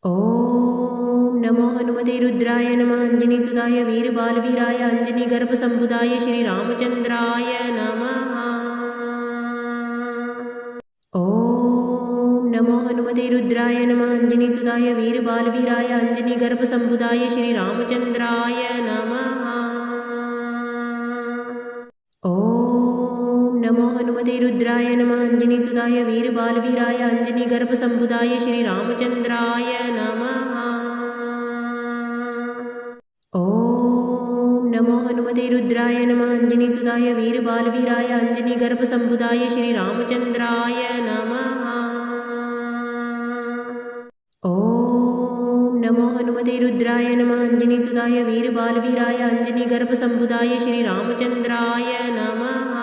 ओम नमो हनुमते रुद्राय नमः। अंजनीसुताय वीरबालवीराय अंजनीगर्भसम्भुताय श्रीरामचन्द्राय नमः। ओम नमो हनुमते रुद्राय नमः। अंजनीसुताय वीरबालवीराय अंजनीगर्भसम्भुताय श्रीरामचन्द्राय नमः। ओम नमो हनुमते रुद्राय नमः। अंजनीसुताय वीरबालवीराय अंजनीगर्भसम्भुताय श्रीरामचन्द्राय नमः। ओम नमो हनुमते रुद्राय नमः। अंजनीसुताय वीरबालवीराय अंजनीगर्भसम्भुताय श्रीरामचन्द्राय नमः। ओम नमो हनुमते रुद्राय नमः। अंजनीसुताय वीरबालवीराय अंजनीगर्भसम्भुताय श्रीरामचन्द्राय नमः।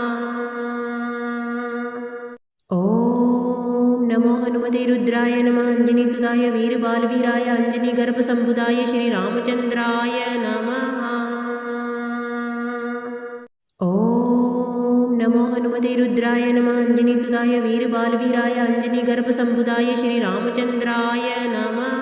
ओम नमो हनुमते रुद्राय नमः। अंजनीसुताय वीरबालवीराय अंजनीगर्भसम्भुताय श्रीरामचन्द्राय नमः। ओम नमो हनुमते रुद्राय नमः। अंजनीसुताय वीरबालवीराय अंजनीगर्भसम्भुताय श्रीरामचन्द्राय नमः।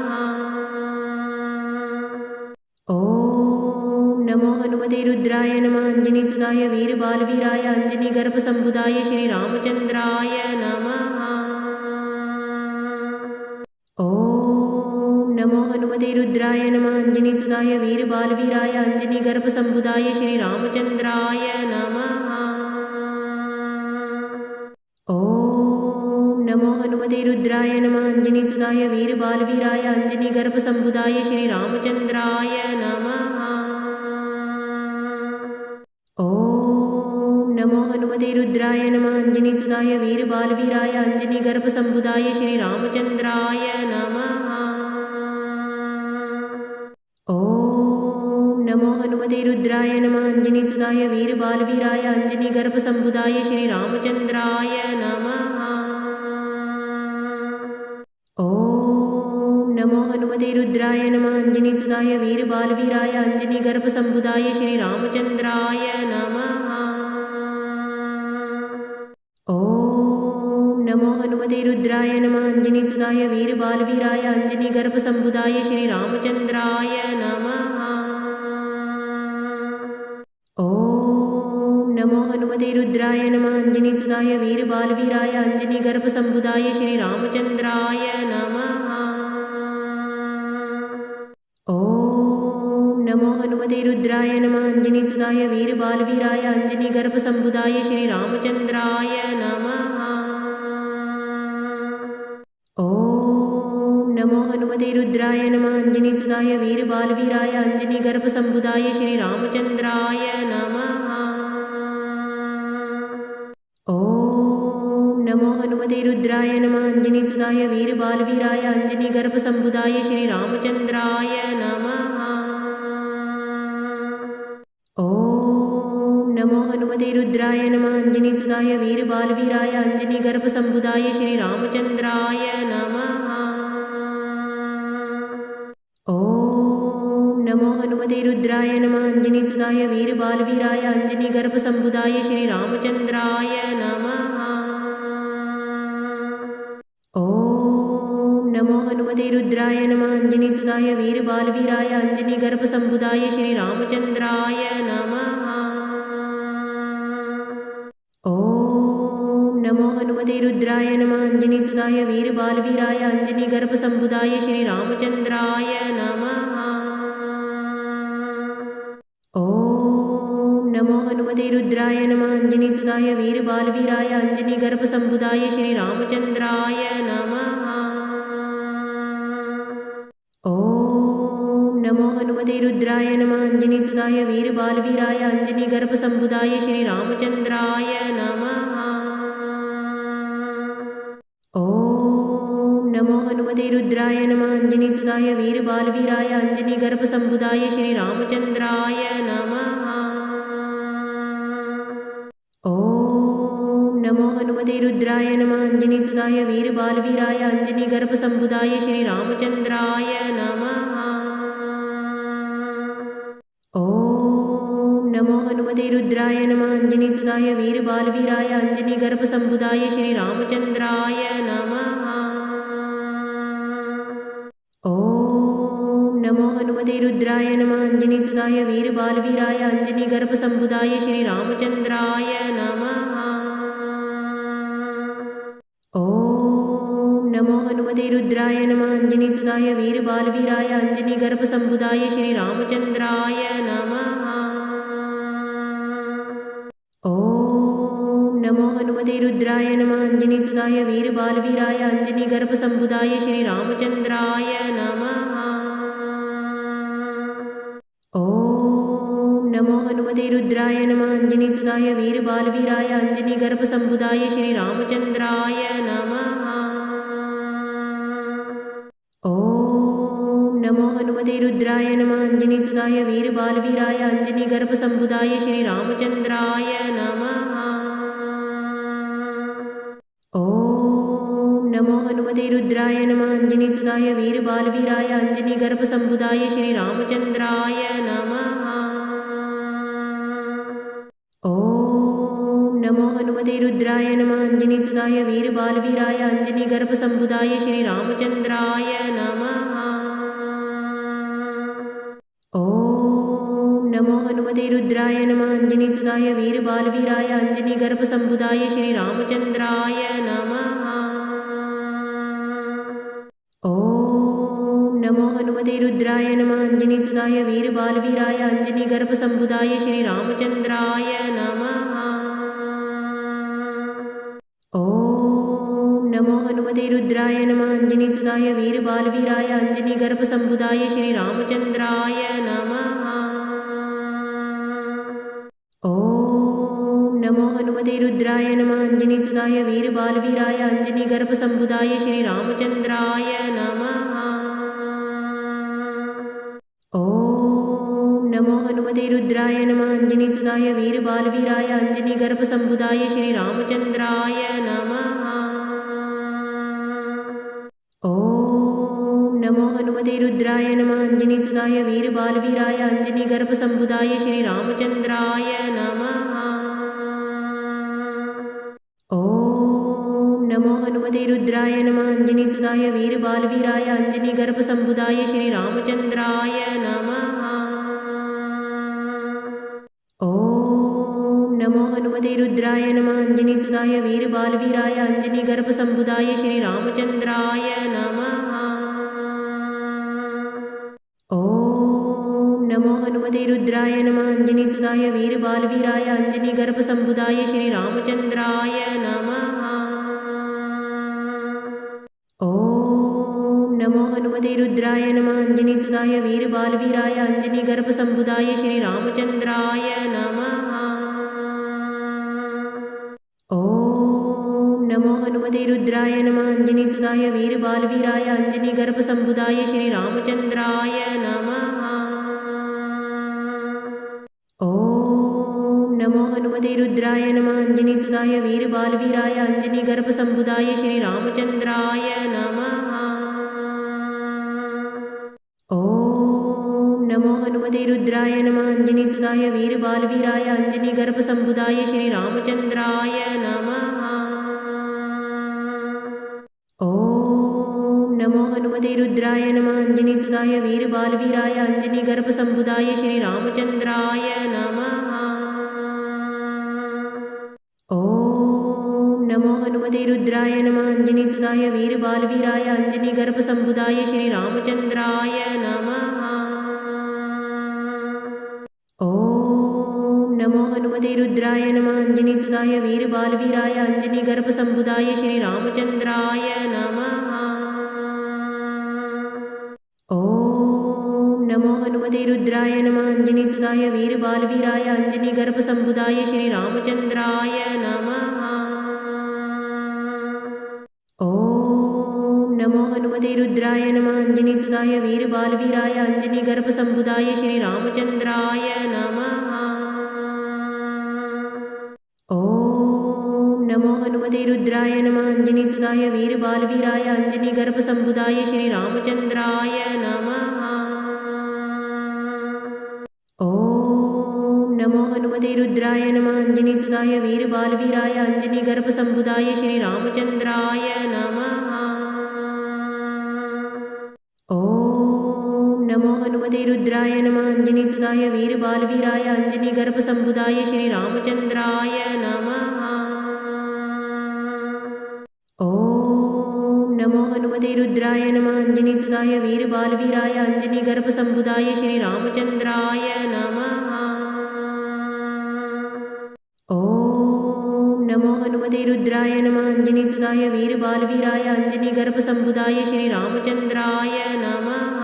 ओम नमो हनुमते रुद्राय नमः। अंजनीसुताय वीरबालवीराय अंजनीगर्भसम्भुताय श्रीरामचन्द्राय नमः। ओम नमो हनुमते रुद्राय नमः। अंजनीसुताय वीरबालवीराय अंजनीगर्भसम्भुताय श्रीरामचन्द्राय नमः। ओम नमो हनुमते रुद्राय नमः। अंजनीसुताय वीरबालवीराय अंजनीगर्भसम्भुताय श्रीरामचन्द्राय नमः। ओम नमो हनुमते रुद्राय नमः। अंजनीसुताय वीरबालवीराय अंजनीगर्भसम्भुताय श्रीरामचन्द्राय नमः। ओम नमो हनुमते रुद्राय नमः। अंजनीसुताय वीरबालवीराय अंजनीगर्भसम्भुताय श्रीरामचन्द्राय नमः। ओम नमो हनुमते रुद्राय नमः। अंजनीसुताय वीरबालवीराय अंजनीगर्भसम्भुताय श्रीरामचन्द्राय नमः। ओम नमो हनुमते रुद्राय नमः। अंजनीसुताय वीरबालवीराय अंजनीगर्भसम्भुताय श्रीरामचन्द्राय नमः। ओम नमो हनुमते रुद्राय नमः। अंजनीसुताय वीरबालवीराय अंजनीगर्भसम्भुताय श्रीरामचन्द्राय नमः। ओम नमो हनुमते रुद्राय नमः। अंजनीसुताय वीरबालवीराय अंजनीगर्भसम्भुताय श्रीरामचन्द्राय नमः। ओम नमो हनुमते रुद्राय नमः। अंजनीसुताय वीरबालवीराय अंजनीगर्भसम्भुताय श्रीरामचन्द्राय नमः। ओम नमो हनुमते रुद्राय नमः। अंजनीसुताय वीरबालवीराय अंजनीगर्भसम्भुताय श्रीरामचन्द्राय नमः। ओम नमो हनुमते रुद्राय नमः। अंजनीसुताय वीरबालवीराय अंजनीगर्भसम्भुताय श्रीरामचन्द्राय नमः। ओम नमो हनुमते रुद्राय नमः। अंजनीसुताय वीरबालवीराय अंजनीगर्भसम्भुताय श्रीरामचन्द्राय नमः। ओम नमो हनुमते रुद्राय नमः। अंजनीसुताय वीरबालवीराय अंजनीगर्भसम्भुताय श्रीरामचन्द्राय नमः। ओम नमो हनुमते रुद्राय नमः। अंजनीसुताय वीरबालवीराय अंजनीगर्भसम्भुताय श्रीरामचन्द्राय नमः। ओम नमो हनुमते रुद्राय नमः। अंजनीसुताय वीरबालवीराय अंजनीगर्भसम्भुताय श्रीरामचन्द्राय नमः। ओम नमो हनुमते रुद्राय नमः। अंजनीसुताय वीरबालवीराय अंजनीगर्भसम्भुताय श्रीरामचन्द्राय नमः। ओम नमो हनुमते रुद्राय नमः। अंजनीसुताय वीरबालवीराय अंजनीगर्भसम्भुताय श्रीरामचन्द्राय नमः। ओम नमो हनुमते रुद्राय नमः। अंजनीसुताय वीरबालवीराय अंजनीगर्भसम्भुताय श्रीरामचन्द्राय नमः। ओम नमो हनुमते रुद्राय नमः। अंजनीसुताय वीरबालवीराय अंजनीगर्भसम्भुताय श्रीरामचन्द्राय नमः। ओम हनुमते रुद्राय नमः अंजनीसुताय वीरबालवीराय अंजनीगर्भसम्भुताय श्रीरामचन्द्राय नमः। ॐ नमो हनुमते रुद्राय नमः अंजनीसुताय वीरबालवीराय अंजनीगर्भसम्भुताय श्रीरामचन्द्राय नमः। ॐ नमो हनुमते रुद्राय नमः अंजनीसुताय वीरबालवीराय अंजनीगर्भसम्भुताय श्रीरामचन्द्राय नमः। ॐ नमो हनुमते रुद्राय नमः अंजनीसुताय वीरबालवीराय अंजनीगर्भसम्भुताय श्रीरामचन्द्राय नमः। ॐ नमो हनुमते रुद्राय नमः अंजनीसुताय वीरबालवीराय अंजनीगर्भसम्भुताय श्रीरामचन्द्राय नमः। ॐ नमो हनुमते रुद्राय नमः अंजनीसुताय वीरबालवीराय अंजनीगर्भसम्भुताय श्रीरामचन्द्राय नमः। ॐ नमो हनुमते रुद्राय नमः अंजनीसुताय वीरबालवीराय अंजनीगर्भसम्भुताय श्रीरामचन्द्राय नमः। ॐ नमो हनुमते रुद्राय नमः अंजनीसुताय वीरबालवीराय अंजनीगर्भसम्भुताय श्रीरामचन्द्राय नमः। ॐ नमो हनुमते रुद्राय नमः अंजनीसुताय वीरबालवीराय अंजनीगर्भसम्भुताय श्रीरामचन्द्राय नमः। ॐ नमो हनुमते रुद्राय नमः अंजनीसुताय वीरबालवीराय अंजनीगर्भसम्भुताय श्रीरामचन्द्राय नमः। ॐ नमो हनुमते रुद्राय नमः अंजनीसुताय वीरबालवीराय अंजनीगर्भसम्भुताय श्रीरामचन्द्राय नमः। ॐ नमो हनुमते रुद्राय नमः अंजनीसुताय वीरबालवीराय अंजनीगर्भसम्भुताय श्रीरामचन्द्राय नमः। ॐ नमो हनुमते रुद्राय नमः अंजनीसुताय वीरबालवीराय अंजनीगर्भसम्भुताय श्रीरामचन्द्राय नमः। ॐ नमो हनुमते रुद्राय नमः अंजनीसुताय वीरबालवीराय अंजनीगर्भसम्भुताय श्रीरामचन्द्राय नमः। ॐ नमो हनुमते रुद्राय नमः अंजनीसुताय वीरबालवीराय अंजनीगर्भसम्भुताय श्रीरामचन्द्राय नमः। ॐ नमो हनुमते रुद्राय नमः अंजनीसुताय वीरबालवीराय अंजनीगर्भसम्भुताय श्रीरामचन्द्राय नमः। ॐ नमो हनुमते रुद्राय नमः अंजनीसुताय वीरबालवीराय अंजनीगर्भसम्भुताय श्रीरामचन्द्राय नमः। ॐ नमो हनुमते रुद्राय नमः अंजनीसुताय वीरबालवीराय अंजनीगर्भसम्भुताय श्रीरामचन्द्राय नमः। ॐ नमो हनुमते रुद्राय नमः अंजनीसुताय वीरबालवीराय अंजनीगर्भसम्भुताय श्रीरामचन्द्राय नमः। ॐ नमो हनुमते रुद्राय नमः अंजनीसुताय वीरबालवीराय अंजनीगर्भसम्भुताय श्रीरामचन्द्राय नमः। ॐ नमो हनुमते रुद्राय नमः अंजनीसुताय वीरबालवीराय अंजनीगर्भसम्भुताय श्रीरामचन्द्राय नमः। ॐ नमो हनुमते रुद्राय नमः अंजनीसुताय वीरबालवीराय अंजनीगर्भसम्भुताय श्रीरामचन्द्राय नमः। ॐ नमो हनुमते रुद्राय नमः अंजनीसुताय वीरबालवीराय अंजनीगर्भसम्भुताय श्रीरामचन्द्राय नमः। ॐ नमो हनुमते रुद्राय नमः अंजनीसुताय वीरबालवीराय अंजनीगर्भसम्भुताय श्रीरामचन्द्राय नमः। ॐ नमो हनुमते रुद्राय नमः अंजनीसुताय वीरबालवीराय अंजनीगर्भसम्भुताय श्रीरामचन्द्राय नमः। ॐ नमो हनुमते रुद्राय नमः अंजनीसुताय वीरबालवीराय अंजनीगर्भसम्भुताय श्रीरामचन्द्राय नमः। ॐ नमो हनुमते रुद्राय नमः अंजनीसुताय वीरबालवीराय अंजनीगर्भसम्भुताय श्रीरामचन्द्राय नमः। ॐ नमो हनुमते हनुमते रुद्राय नमः अंजनीसुताय वीरबालवीराय अंजनीगर्भसम्भुताय श्रीरामचन्द्राय नमः। ॐ नमो हनुमते रुद्राय नमः अंजनीसुताय वीरबालवीराय अंजनीगर्भसम्भुताय श्रीरामचन्द्राय नमः। ॐ नमो हनुमते रुद्राय नमः अंजनीसुताय वीरबालवीराय अंजनीगर्भसम्भुताय श्रीरामचन्द्राय नमः।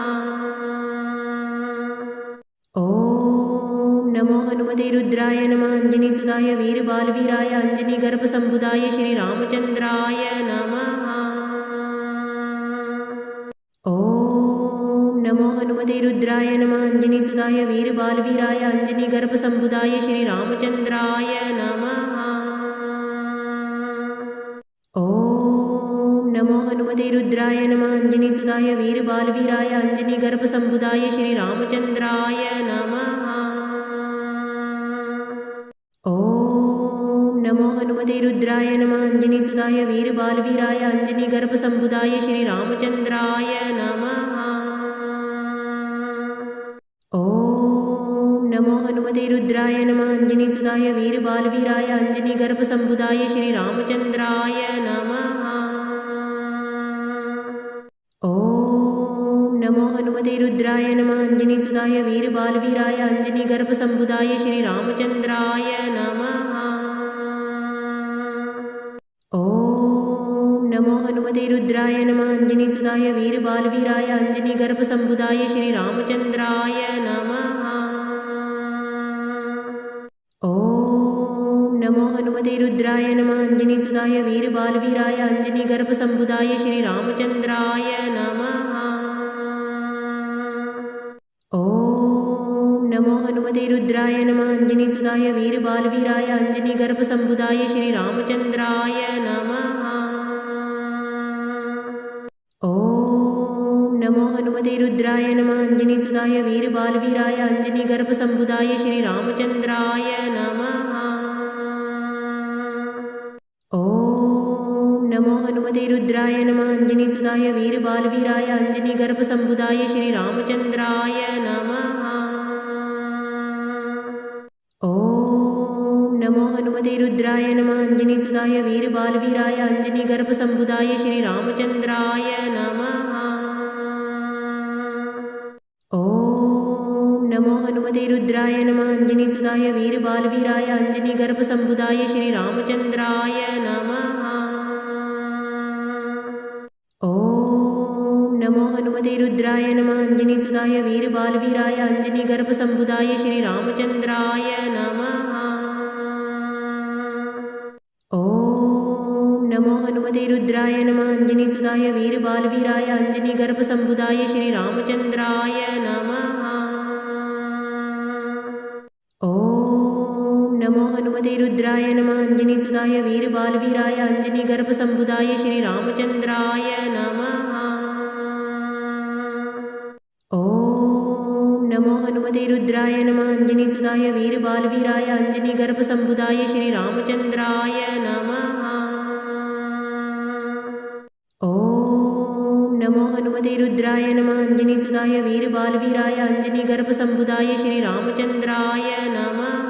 ॐ नमो हनुमते रुद्राय नमः अंजनीसुताय वीरबालवीराय अंजनीगर्भसम्भुताय श्रीरामचन्द्राय नमः। ॐ नमो हनुमते रुद्राय नमः अंजनीसुताय वीरबालवीराय अंजनीगर्भसम्भुताय श्रीरामचन्द्राय नमः। ॐ नमो हनुमते रुद्राय नमः अंजनीसुताय वीरबालवीराय अंजनीगर्भसम्भुताय श्रीरामचन्द्राय नमः। ॐ नमो हनुमते रुद्राय नमः अंजनीसुताय वीरबालवीराय अंजनीगर्भसम्भुताय श्रीरामचन्द्राय नमः। ॐ नमो हनुमते रुद्राय नमः अंजनीसुताय वीरबालवीराय अंजनीगर्भसम्भुताय श्रीरामचन्द्राय नमः। ॐ नमो हनुमते रुद्राय नमः अंजनीसुताय वीरबालवीराय अंजनीगर्भसम्भुताय श्रीरामचन्द्राय नमः। ॐ नमो हनुमते रुद्राय नमः अंजनीसुताय वीरबालवीराय अंजनीगर्भसम्भुताय श्रीरामचन्द्राय नमः। ॐ नमो हनुमते रुद्राय नमः अंजनीसुताय वीरबालवीराय अंजनीगर्भसम्भुताय श्रीरामचन्द्राय नमः। ॐ नमो हनुमते रुद्राय नमः अंजनीसुताय वीरबालवीराय अंजनीगर्भसम्भुताय श्रीरामचन्द्राय नमः। ॐ नमो हनुमते रुद्राय नमः अंजनीसुताय वीरबालवीराय अंजनीगर्भसम्भुताय श्रीरामचन्द्राय नमः। ॐ नमो हनुमते रुद्राय नमः अंजनीसुताय वीरबालवीराय अंजनीगर्भसम्भुताय श्रीरामचन्द्राय नमः। ॐ नमो हनुमते रुद्राय नमः अंजनीसुताय वीरबालवीराय अंजनीगर्भसम्भुताय श्रीरामचन्द्राय नमः। ॐ नमो हनुमते रुद्राय नमः अंजनीसुताय वीरबालवीराय अंजनीगर्भसम्भुताय श्रीरामचन्द्राय नमः। ॐ नमो हनुमते रुद्राय नमः अंजनीसुताय वीरबालवीराय अंजनीगर्भसम्भुताय श्रीरामचन्द्राय नमः। ॐ नमो हनुमते रुद्राय नमः अंजनीसुताय वीरबालवीराय अंजनीगर्भसम्भुताय श्रीरामचन्द्राय नमः। ॐ नमो हनुमते रुद्राय नमः अंजनीसुताय वीरबालवीराय अंजनीगर्भसम्भुताय श्रीरामचन्द्राय नमः। ॐ नमो हनुमते रुद्राय नमः अंजनीसुताय वीरबालवीराय अंजनीगर्भसम्भुताय श्रीरामचन्द्राय नमः। ॐ नमो हनुमते रुद्राय नमः अंजनीसुताय वीरबालवीराय अंजनीगर्भसम्भुताय श्रीरामचन्द्राय नमः।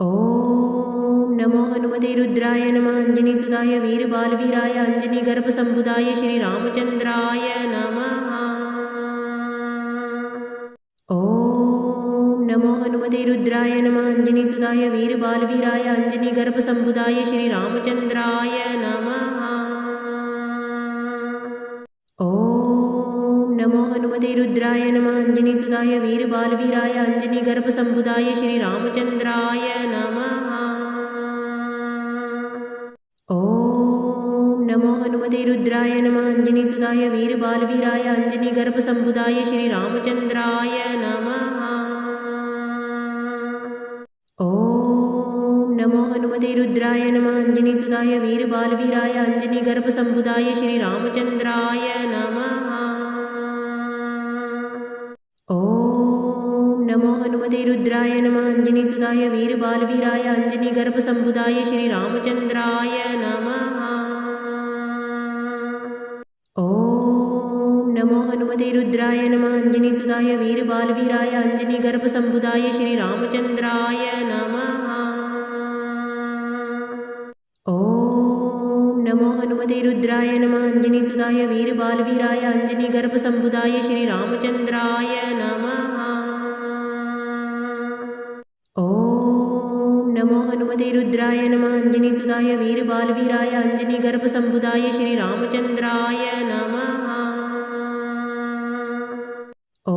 ॐ नमो हनुमते रुद्राय नमः अंजनीसुताय वीरबालवीराय अंजनीगर्भसम्भुताय श्रीरामचन्द्राय नमः। ॐ नमो हनुमते रुद्राय नमः अंजनीसुताय वीरबालवीराय अंजनीगर्भसम्भुताय श्रीरामचन्द्राय नमः। ॐ नमो हनुमते रुद्राय नमः अंजनीसुताय वीरबालवीराय अंजनीगर्भसम्भुताय श्रीरामचन्द्राय नमः। ॐ नमो हनुमते रुद्राय नमः अंजनीसुताय वीरबालवीराय अंजनीगर्भसम्भुताय श्रीरामचन्द्राय नमः। ॐ नमो हनुमते रुद्राय नमः अंजनीसुताय वीरबालवीराय अंजनीगर्भसम्भुताय श्रीरामचन्द्राय नमः। ॐ नमो हनुमते रुद्राय नमः अंजनीसुताय वीरबालवीराय अंजनीगर्भसम्भुताय श्रीरामचन्द्राय नमः। ॐ नमो हनुमते हनुमते रुद्राय नमः अंजनीसुताय वीरबालवीराय अंजनीगर्भसम्भुताय श्रीरामचन्द्राय नमः। ॐ नमो हनुमते रुद्राय नमः अंजनीसुताय वीरबालवीराय अंजनीगर्भसम्भुताय श्रीरामचन्द्राय नमः। ॐ नमो हनुमते रुद्राय नमः अंजनीसुताय वीरबालवीराय अंजनीगर्भसम्भुताय श्रीरामचन्द्राय नमः। ॐ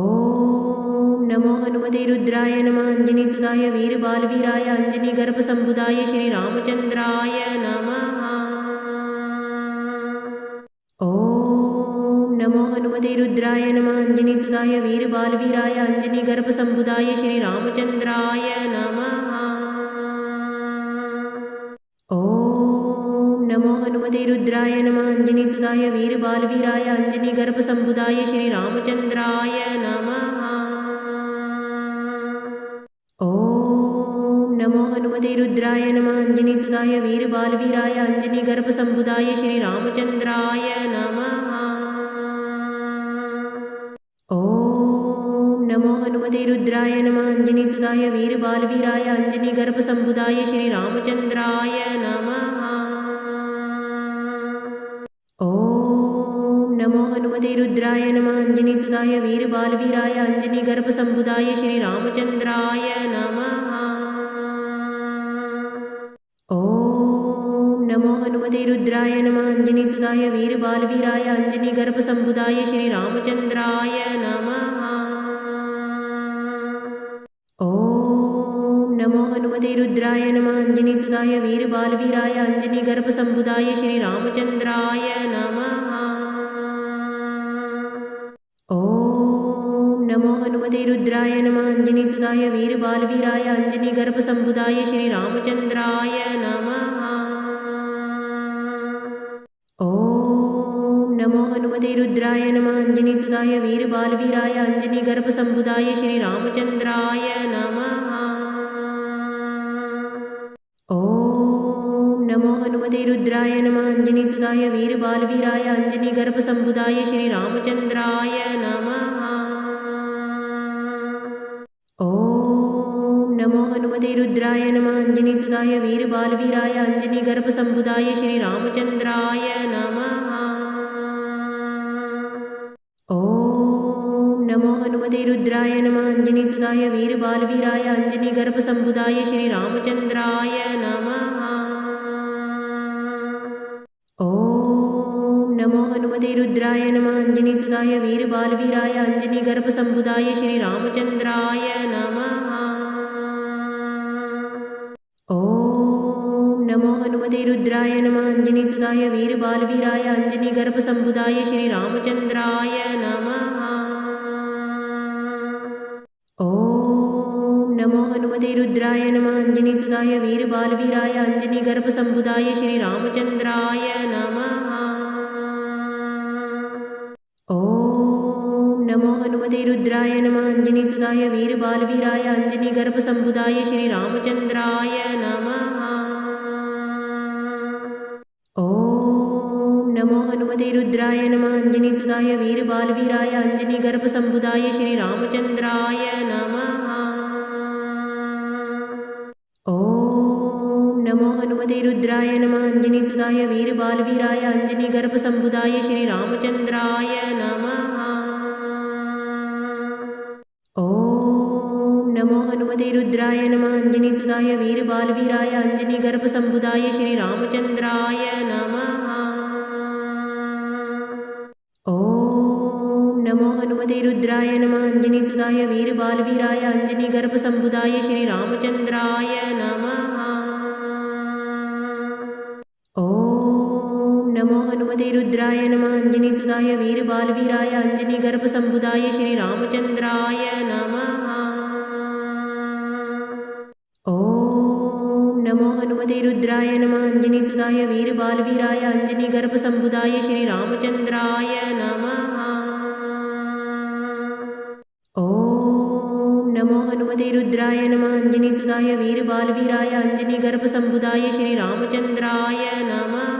नमो हनुमते रुद्राय नमः अंजनीसुताय वीरबालवीराय अंजनीगर्भसम्भुताय श्रीरामचन्द्राय नमः। ॐ नमो हनुमते रुद्राय नमः अंजनीसुताय वीरबालवीराय अंजनीगर्भसम्भुताय श्रीरामचन्द्राय नमः। ॐ नमो हनुमते रुद्राय नमः अंजनीसुताय वीरबालवीराय अंजनीगर्भसम्भुताय श्रीरामचन्द्राय नमः। ॐ नमो हनुमते रुद्राय नमः अंजनीसुताय वीरबालवीराय अंजनीगर्भसम्भुताय श्रीरामचन्द्राय नमः। ॐ नमो हनुमते रुद्राय नमः अंजनीसुताय वीरबालवीराय अंजनीगर्भसम्भुताय श्रीरामचन्द्राय नमः। ॐ नमो हनुमते रुद्राय नमः अंजनीसुताय वीरबालवीराय अंजनीगर्भसम्भुताय श्रीरामचन्द्राय नमः। ॐ नमो हनुमते रुद्राय नमः अंजनीसुताय वीरबालवीराय अंजनीगर्भसम्भुताय श्रीरामचन्द्राय नमः। ॐ नमो हनुमते रुद्राय नमः अंजनीसुताय वीरबालवीराय अंजनीगर्भसम्भुताय श्रीरामचन्द्राय नमः। ॐ नमो हनुमते रुद्राय नमः अंजनीसुताय वीरबालवीराय अंजनीगर्भसम्भुताय श्रीरामचन्द्राय नमः। ॐ नमो हनुमते रुद्राय नमः अंजनीसुताय वीरबालवीराय अंजनीगर्भसम्भुताय श्रीरामचन्द्राय नमः। ॐ नमो हनुमते रुद्राय नमः अंजनीसुताय वीरबालवीराय अंजनीगर्भसम्भुताय श्रीरामचन्द्राय नमः। ॐ नमो हनुमते रुद्राय नमः अंजनीसुताय वीरबालवीराय अंजनीगर्भसम्भुताय श्रीरामचन्द्राय नमः। ॐ नमो हनुमते रुद्राय नमः अंजनीसुताय वीरबालवीराय अंजनीगर्भसम्भुताय श्रीरामचन्द्राय नमः। ॐ नमो हनुमते रुद्राय नमः अंजनीसुताय वीरबालवीराय अंजनीगर्भसम्भुताय श्रीरामचन्द्राय नमः। ॐ नमो हनुमते रुद्राय नमः अंजनीसुताय वीरबालवीराय अंजनीगर्भसम्भुताय श्रीरामचन्द्राय नमः। ॐ नमो हनुमते रुद्राय नमः अंजनीसुताय वीरबालवीराय अंजनीगर्भसम्भुताय श्रीरामचन्द्राय नमः। ॐ नमो हनुमते रुद्राय नमः अंजनीसुताय वीरबालवीराय अंजनीगर्भसम्भुताय श्रीरामचन्द्राय नमः। ॐ नमो हनुमते रुद्राय नमः अंजनीसुताय वीरबालवीराय अंजनीगर्भसम्भुताय श्रीरामचन्द्राय नमः। ॐ नमो हनुमते रुद्राय नमः अंजनीसुताय वीरबालवीराय अंजनीगर्भसम्भुताय श्रीरामचन्द्राय नमः। ॐ नमो हनुमते रुद्राय नमः अंजनीसुताय वीरबालवीराय अंजनीगर्भसम्भुताय श्रीरामचन्द्राय नमः। ॐ नमो हनुमते रुद्राय नमः अंजनीसुताय वीरबालवीराय अंजनीगर्भसम्भुताय श्रीरामचन्द्राय नमः। ॐ नमो हनुमते रुद्राय नमः अंजनीसुताय वीरबालवीराय अंजनीगर्भसम्भुताय श्रीरामचन्द्राय नमः। ॐ नमो हनुमते रुद्राय नमः अंजनीसुताय वीरबालवीराय अंजनीगर्भसम्भुताय श्रीरामचन्द्राय नमः। ॐ नमो हनुमते रुद्राय नमः अंजनीसुताय वीरबालवीराय अंजनीगर्भसम्भुताय श्रीरामचन्द्राय नमः।